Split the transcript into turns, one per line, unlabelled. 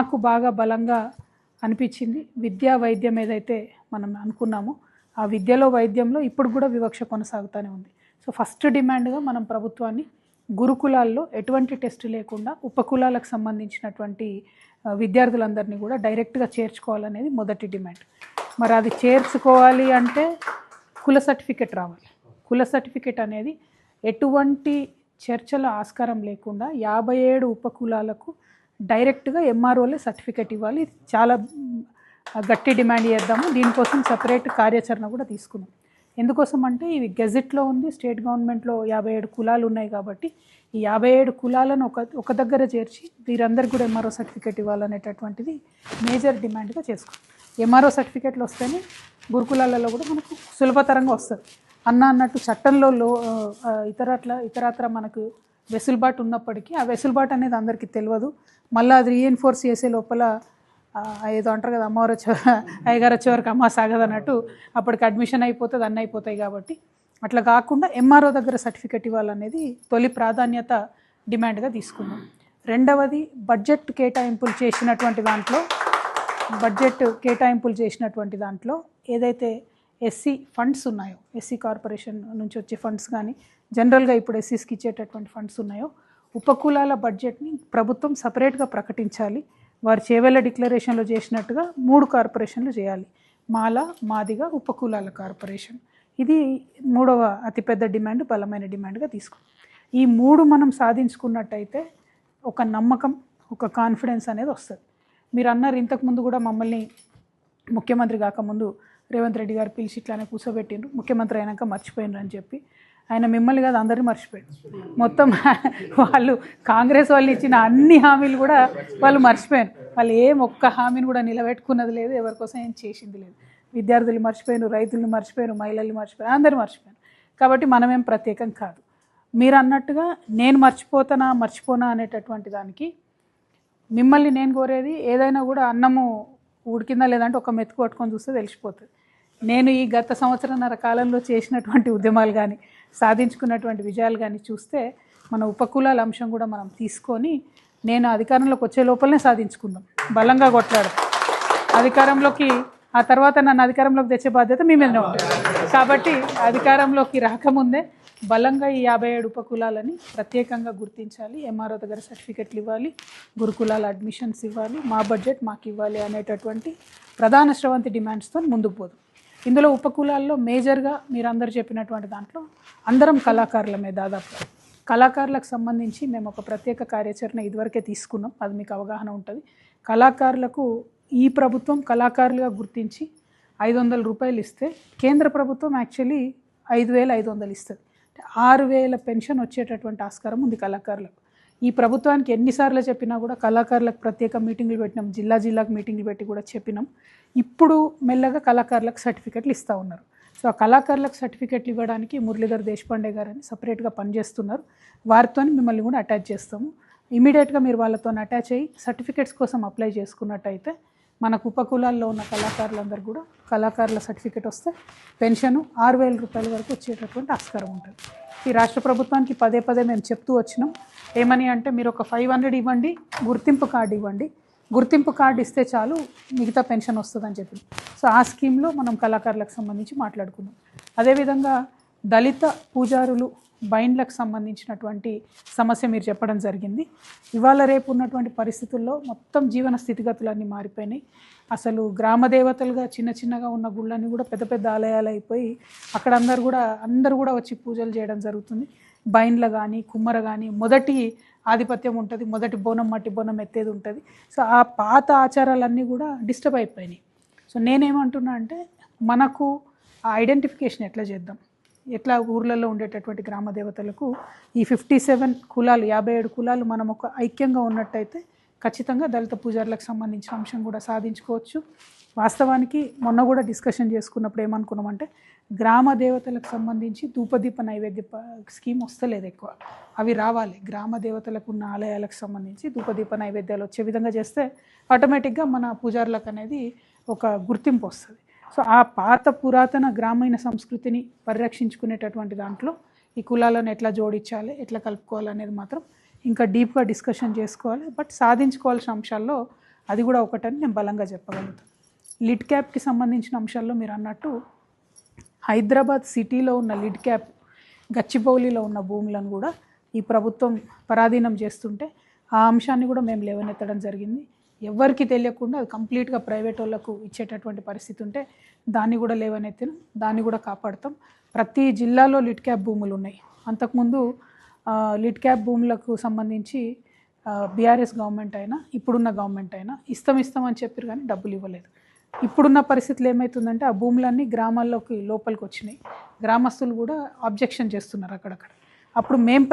నాకు బాగా బలంగా అనిపించింది విద్యా వైద్యం ఏదైతే మనం అనుకున్నామో ఆ విద్యలో వైద్యంలో ఇప్పుడు కూడా వివక్ష కొనసాగుతూనే ఉంది. సో ఫస్ట్ డిమాండ్గా మనం ప్రభుత్వాన్ని గురుకులాల్లో ఎటువంటి టెస్ట్ లేకుండా ఉపకులాలకు సంబంధించినటువంటి విద్యార్థులందరినీ కూడా డైరెక్ట్గా చేర్చుకోవాలనేది మొదటి డిమాండ్. మరి అది చేర్చుకోవాలి అంటే కుల సర్టిఫికెట్ రావాలి. కుల సర్టిఫికెట్ అనేది ఎటువంటి చర్చల ఆస్కారం లేకుండా 57 ఉపకులాలకు డైరెక్ట్గా ఎంఆర్ఓలే సర్టిఫికెట్ ఇవ్వాలి. ఇది చాలా గట్టి డిమాండ్ చేద్దాము. దీనికోసం సపరేట్ కార్యాచరణ కూడా తీసుకున్నాం. ఎందుకోసం అంటే ఇవి గెజెట్లో ఉంది, స్టేట్ గవర్నమెంట్లో 57 కులాలు ఉన్నాయి కాబట్టి ఈ 57 కులాలను ఒక దగ్గర చేర్చి వీరందరికీ కూడా ఎంఆర్ఓ సర్టిఫికేట్ ఇవ్వాలనేటటువంటిది మేజర్ డిమాండ్గా చేసుకున్నాం. ఎంఆర్ఓ సర్టిఫికేట్లు వస్తేనే గురుకులాలలో కూడా మనకు సులభతరంగా వస్తుంది. అన్నట్టు చట్టంలో ఇతరత్ర మనకు వెసులుబాటు ఉన్నప్పటికీ ఆ వెసులుబాటు అనేది అందరికీ తెలియదు. మళ్ళీ అది రీఎన్ఫోర్స్ చేసే లోపల ఏదో అంటారు కదా, అమ్మవారు అయ్యగారు వచ్చే వరకు అమ్మ సాగదు అన్నట్టు అప్పటికి అడ్మిషన్ అయిపోతుంది, అన్నీ అయిపోతాయి. కాబట్టి అట్లా కాకుండా ఎంఆర్ఓ దగ్గర సర్టిఫికెట్ ఇవ్వాలనేది తొలి ప్రాధాన్యత డిమాండ్గా తీసుకున్నాం. రెండవది బడ్జెట్ కేటాయింపులు చేసినటువంటి దాంట్లో ఏదైతే ఎస్సీ ఫండ్స్ ఉన్నాయో, ఎస్సీ కార్పొరేషన్ నుంచి వచ్చే ఫండ్స్ కానీ జనరల్గా ఇప్పుడు ఎస్సీస్కి ఇచ్చేటటువంటి ఫండ్స్ ఉన్నాయో ఉపకులాల బడ్జెట్ని ప్రభుత్వం సపరేట్గా ప్రకటించాలి. వారు చేవెళ్ళ డిక్లరేషన్లో చేసినట్టుగా 3 కార్పొరేషన్లు చేయాలి. మాల, మాదిగ, ఉపకులాల కార్పొరేషన్. ఇది మూడవ అతిపెద్ద డిమాండ్, బలమైన డిమాండ్గా తీసుకున్నాం. ఈ 3 మనం సాధించుకున్నట్టయితే ఒక నమ్మకం, ఒక కాన్ఫిడెన్స్ అనేది వస్తుంది. మీరు అన్నారు ఇంతకుముందు కూడా మమ్మల్ని ముఖ్యమంత్రి కాకముందు రేవంత్ రెడ్డి గారు పిలిచి ఇట్లానే కూర్చోబెట్టిండ్రు, ముఖ్యమంత్రి అయినాక మర్చిపోయినరు అని చెప్పి. ఆయన మిమ్మల్ని కాదు అందరినీ మర్చిపోయాడు. మొత్తం వాళ్ళు కాంగ్రెస్ వాళ్ళు ఇచ్చిన అన్ని హామీలు కూడా వాళ్ళు మర్చిపోయారు. వాళ్ళు ఒక్క హామీని కూడా నిలబెట్టుకున్నది లేదు, ఎవరికోసం ఏం చేసింది లేదు. విద్యార్థులు మర్చిపోయారు, రైతులు మర్చిపోయారు, మహిళలు మర్చిపోయారు, అందరూ మర్చిపోయారు. కాబట్టి మనమేం ప్రత్యేకం కాదు. మీరు అన్నట్టుగా నేను మర్చిపోనా అనేటటువంటి దానికి మిమ్మల్ని నేను కోరేది ఏదైనా కూడా అన్నము ఉడికిందా లేదంటే ఒక మెతుకు పట్టుకొని చూస్తే తెలిసిపోతుంది. నేను ఈ గత సంవత్సరంన్నర కాలంలో చేసినటువంటి ఉద్యమాలు కానీ సాధించుకున్నటువంటి విజయాలు కానీ చూస్తే మన ఉపకులాల అంశం కూడా మనం తీసుకొని నేను అధికారంలోకి వచ్చే లోపలనే సాధించుకుందాం, బలంగా కొట్లాడు అధికారంలోకి. ఆ తర్వాత నన్ను అధికారంలోకి తెచ్చే బాధ్యత మీ మీదనే ఉంటుంది. కాబట్టి అధికారంలోకి రాకముందే బలంగా ఈ 57 ఉపకులాలని ప్రత్యేకంగా గుర్తించాలి, ఎంఆర్ఓ దగ్గర సర్టిఫికెట్లు ఇవ్వాలి, గురుకులాల అడ్మిషన్స్ ఇవ్వాలి, మా బడ్జెట్ మాకు ఇవ్వాలి అనేటటువంటి ప్రధాన స్రవంతి డిమాండ్స్తో ముందుకు పోదు. ఇందులో ఉపకులాల్లో మేజర్గా మీరందరూ చెప్పినటువంటి దాంట్లో అందరం కళాకారులమే. దాదాపు కళాకారులకు సంబంధించి మేము ఒక ప్రత్యేక కార్యాచరణ ఇదివరకే తీసుకున్నాం, అది మీకు అవగాహన ఉంటుంది. కళాకారులకు ఈ ప్రభుత్వం కళాకారులుగా గుర్తించి 500 రూపాయలు ఇస్తే కేంద్ర ప్రభుత్వం యాక్చువల్లీ 5500 ఇస్తుంది. 6000 పెన్షన్ వచ్చేటటువంటి ఆస్కారం ఉంది కళాకారులకు. ఈ ప్రభుత్వానికి ఎన్నిసార్లు చెప్పినా కూడా కళాకారులకు ప్రత్యేక మీటింగ్లు పెట్టినాం, జిల్లాకు మీటింగ్లు పెట్టి కూడా చెప్పినాం. ఇప్పుడు మెల్లగా కళాకారులకు సర్టిఫికెట్లు ఇస్తూ ఉన్నారు. సో ఆ కళాకారులకు సర్టిఫికెట్లు ఇవ్వడానికి మురళీధర్ దేశపాండే గారని సపరేట్గా పనిచేస్తున్నారు. వారితో మిమ్మల్ని కూడా అటాచ్ చేస్తాము. ఇమీడియట్గా మీరు వాళ్ళతో అటాచ్ అయ్యి సర్టిఫికెట్స్ కోసం అప్లై చేసుకున్నట్టయితే మనకు ఉపకులాల్లో ఉన్న కళాకారులందరూ కూడా కళాకారుల సర్టిఫికెట్ వస్తే పెన్షను 6000 రూపాయల వరకు వచ్చేటటువంటి ఆస్కారం ఉంటుంది. ఈ రాష్ట్ర ప్రభుత్వానికి పదే మేము చెప్తూ వచ్చినాం. ఏమని అంటే మీరు ఒక 500 ఇవ్వండి, గుర్తింపు కార్డు ఇవ్వండి, గుర్తింపు కార్డు ఇస్తే చాలు మిగతా పెన్షన్ వస్తుందని చెప్పి. సో ఆ స్కీమ్లో మనం కళాకారులకు సంబంధించి మాట్లాడుకున్నాం. అదేవిధంగా దళిత పూజారులు బైండ్లకు సంబంధించినటువంటి సమస్య మీరు చెప్పడం జరిగింది. ఇవాళ రేపు ఉన్నటువంటి పరిస్థితుల్లో మొత్తం జీవన స్థితిగతులన్నీ మారిపోయినాయి. అసలు గ్రామ దేవతలుగా చిన్నగా ఉన్న గుళ్ళన్నీ కూడా పెద్ద ఆలయాలు అయిపోయి అక్కడ అందరూ కూడా వచ్చి పూజలు చేయడం జరుగుతుంది. బైండ్ల కానీ కుమ్మర కానీ మొదటి ఆధిపత్యం ఉంటుంది, మొదటి బోనం మట్టి బోనం ఎత్తేది ఉంటుంది. సో ఆ పాత ఆచారాలన్నీ కూడా డిస్టర్బ్ అయిపోయినాయి. సో నేనేమంటున్నా అంటే మనకు ఆ ఐడెంటిఫికేషన్ ఎట్లా చేద్దాం, ఎట్లా ఊర్లలో ఉండేటటువంటి గ్రామ దేవతలకు ఈ 57 కులాలు 57 కులాలు మనం ఒక ఐక్యంగా ఉన్నట్టయితే ఖచ్చితంగా దళిత పూజారులకు సంబంధించిన అంశం కూడా సాధించుకోవచ్చు. వాస్తవానికి మొన్న కూడా డిస్కషన్ చేసుకున్నప్పుడు ఏమనుకున్నామంటే గ్రామ దేవతలకు సంబంధించి ధూపదీప నైవేద్య స్కీమ్ వస్తలేదు ఎక్కువ, అవి రావాలి. గ్రామ దేవతలకు ఉన్న ఆలయాలకు సంబంధించి ధూపదీప నైవేద్యాలు వచ్చే విధంగా చేస్తే ఆటోమేటిక్గా మన పూజారులకు అనేది ఒక గుర్తింపు వస్తుంది. సో ఆ పాత పురాతన గ్రామీణ సంస్కృతిని పరిరక్షించుకునేటటువంటి దాంట్లో ఈ కులాలను ఎట్లా జోడించాలి, ఎట్లా కలుపుకోవాలి అనేది మాత్రం ఇంకా డీప్గా డిస్కషన్ చేసుకోవాలి. బట్ సాధించుకోవాల్సిన అంశాల్లో అది కూడా ఒకటని నేను బలంగా చెప్పగలుగుతాను. లిడ్ క్యాప్కి సంబంధించిన అంశాల్లో మీరు అన్నట్టు హైదరాబాద్ సిటీలో ఉన్న లిడ్ క్యాప్, గచ్చిబౌలిలో ఉన్న భూములను కూడా ఈ ప్రభుత్వం పరాధీనం చేస్తుంటే ఆ అంశాన్ని కూడా మేము లేవనెత్తడం జరిగింది. ఎవరికి తెలియకుండా అది కంప్లీట్గా ప్రైవేట్ వాళ్ళకు ఇచ్చేటటువంటి పరిస్థితి ఉంటే దాన్ని కూడా లేవనెత్తిన, దాన్ని కూడా కాపాడుతాం. ప్రతి జిల్లాలో లిడ్ క్యాప్ భూములు ఉన్నాయి. అంతకుముందు లిడ్ క్యాప్ భూములకు సంబంధించి బీఆర్ఎస్ గవర్నమెంట్ అయినా ఇప్పుడున్న గవర్నమెంట్ అయినా ఇస్తామని చెప్పారు కానీ డబ్బులు ఇవ్వలేదు. ఇప్పుడున్న పరిస్థితులు ఏమవుతుందంటే ఆ భూములన్నీ గ్రామాల్లోకి లోపలికి వచ్చినాయి. గ్రామస్తులు కూడా ఆబ్జెక్షన్ చేస్తున్నారు అక్కడక్కడ. అప్పుడు మేము